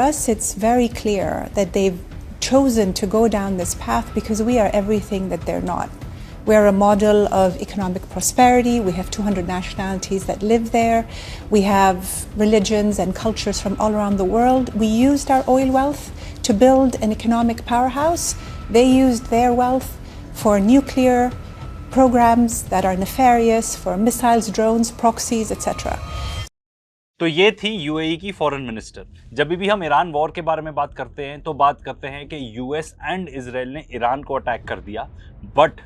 us, it's very clear that they've chosen to go down this path because we are everything that they're not. We're a model of economic prosperity. We have 200 nationalities that live there. We have religions and cultures from all around the world. We used our oil wealth to build an economic powerhouse. They used their wealth for nuclear programs that are nefarious, for missiles, drones, proxies, etc. तो ये थी UAE की foreign minister. जब भी हम Iran war के बारे में बात करते हैं तो बात करते हैं कि यूएस एंड इजराइल ने ईरान को अटैक कर दिया, बट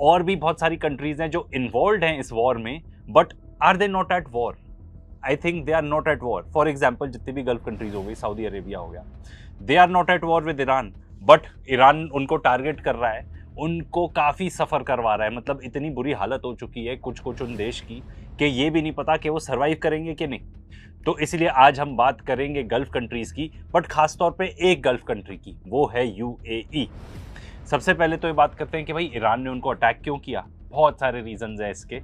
और भी बहुत सारी कंट्रीज हैं जो इन्वॉल्व हैं इस वॉर में, but are they not at war? I think they are not at war. For example जितनी भी गल्फ कंट्रीज हो गई, सऊदी अरेबिया हो गया, they are not at war with Iran, but Iran उनको टारगेट कर रहा है, उनको काफ़ी सफ़र करवा रहा है। मतलब इतनी बुरी हालत हो चुकी है कुछ कुछ उन देश की कि ये भी नहीं पता कि वो सर्वाइव करेंगे कि नहीं। तो इसलिए आज हम बात करेंगे गल्फ कंट्रीज़ की, बट ख़ास तौर पे एक गल्फ कंट्री की, वो है यूएई। सबसे पहले तो ये बात करते हैं कि भाई ईरान ने उनको अटैक क्यों किया। बहुत सारे रीजंस हैं इसके।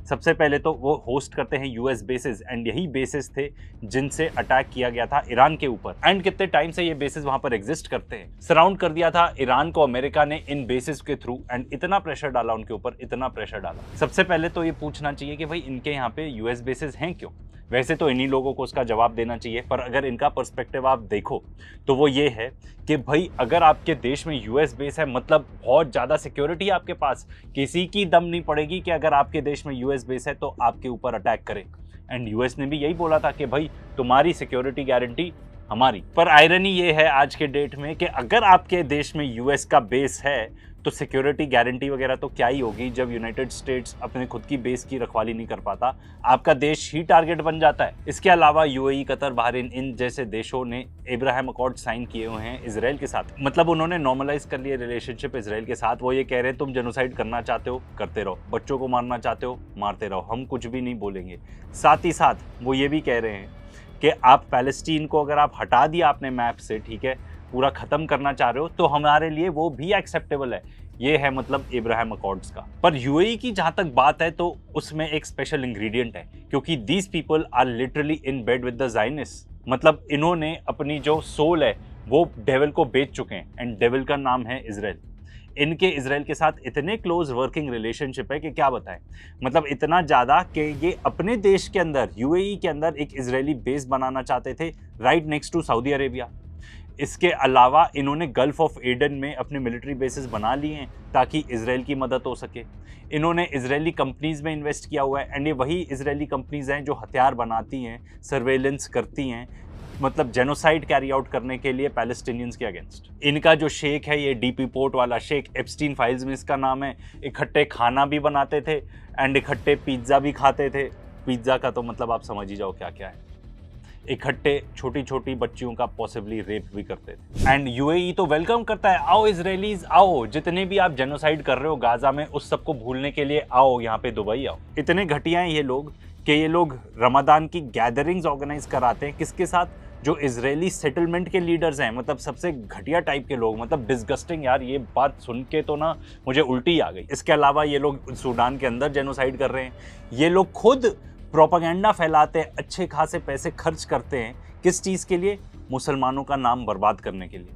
सबसे पहले तो वो होस्ट करते हैं यूएस बेसिस, एंड यही बेसिस थे जिनसे अटैक किया गया था ईरान के ऊपर। एंड कितने टाइम से ये बेसिस वहां पर एग्जिस्ट करते हैं। सराउंड कर दिया था ईरान को अमेरिका ने इन बेसिस के थ्रू, एंड इतना प्रेशर डाला उनके ऊपर, इतना प्रेशर डाला। सबसे पहले तो ये पूछना चाहिए कि भाई इनके यहाँ पे यूएस बेसिस हैं क्यों। वैसे तो इन्हीं लोगों को उसका जवाब देना चाहिए, पर अगर इनका पर्सपेक्टिव आप देखो तो वो ये है कि भाई अगर आपके देश में यूएस बेस है मतलब बहुत ज़्यादा सिक्योरिटी आपके पास, किसी की दम नहीं पड़ेगी कि अगर आपके देश में यूएस बेस है तो आपके ऊपर अटैक करे। एंड यूएस ने भी यही बोला था कि भाई तुम्हारी सिक्योरिटी गारंटी हमारी। पर आयरनी ये है आज के डेट में कि अगर आपके देश में यूएस का बेस है तो सिक्योरिटी गारंटी वगैरह तो क्या ही होगी, जब यूनाइटेड स्टेट्स अपने खुद की बेस की रखवाली नहीं कर पाता, आपका देश ही टारगेट बन जाता है। इसके अलावा यूएई, कतर, बहरीन, इन जैसे देशों ने अब्राहम अकॉर्ड साइन किए हुए हैं इजराइल के साथ। मतलब उन्होंने नॉर्मलाइज कर लिया रिलेशनशिप इजराइल के साथ। वो ये कह रहे हैं तुम जेनोसाइड करना चाहते हो करते रहो, बच्चों को मारना चाहते हो मारते रहो, हम कुछ भी नहीं बोलेंगे। साथ ही साथ वो ये भी कह रहे हैं कि आप पैलेस्टीन को अगर आप हटा दिया आपने मैप से, ठीक है, पूरा ख़त्म करना चाह रहे हो, तो हमारे लिए वो भी एक्सेप्टेबल है। ये है मतलब अब्राहम अकॉर्ड्स का। पर यूएई की जहाँ तक बात है तो उसमें एक स्पेशल इंग्रेडिएंट है, क्योंकि these people are literally in bed with the Zionist. मतलब इन्होंने अपनी जो सोल है वो डेविल को बेच चुके हैं, एंड डेविल का नाम है इजराइल। इनके इजराइल के साथ इतने क्लोज वर्किंग रिलेशनशिप है कि क्या बताएं। मतलब इतना ज़्यादा कि ये अपने देश के अंदर, यूएई के अंदर एक इजरायली बेस बनाना चाहते थे right next to Saudi Arabia. इसके अलावा इन्होंने गल्फ ऑफ एडन में अपने मिलिट्री बेसिस बना लिए हैं ताकि इजराइल की मदद हो सके। इन्होंने इजरायली कंपनीज़ में इन्वेस्ट किया हुआ है, एंड ये वही इजरायली कंपनीज़ हैं जो हथियार बनाती हैं, सर्वेलेंस करती हैं, मतलब जेनोसाइड कैरी आउट करने के लिए पैलेस्टीनियंस के अगेंस्ट। इनका जो शेख है, ये डीपी पोर्ट वाला शेख, एप्स्टीन फाइल्स में इसका नाम है, इकट्ठे खाना भी बनाते थे एंड इकट्ठे पिज्ज़ा भी खाते थे। पिज्ज़ा का तो मतलब आप समझ ही जाओ क्या क्या है। इकट्ठे छोटी छोटी बच्चियों का पॉसिबली रेप भी करते थे। एंड यूएई तो वेलकम करता है, आओ इजरायलीज आओ, जितने भी आप जेनोसाइड कर रहे हो गाजा में उस सबको भूलने के लिए आओ, यहाँ पे दुबई आओ। इतने घटिया हैं ये लोग कि ये लोग रमदान की गैदरिंग्स ऑर्गेनाइज कराते हैं। किसके साथ? जो इजरायली सेटलमेंट के लीडर्स हैं, मतलब सबसे घटिया टाइप के लोग। मतलब डिस्गस्टिंग यार, ये बात सुन के तो ना मुझे उल्टी आ गई। इसके अलावा ये लोग सूडान के अंदर जेनोसाइड कर रहे हैं। ये लोग खुद प्रोपेगेंडा फैलाते हैं, अच्छे खासे पैसे खर्च करते हैं। किस चीज़ के लिए? मुसलमानों का नाम बर्बाद करने के लिए।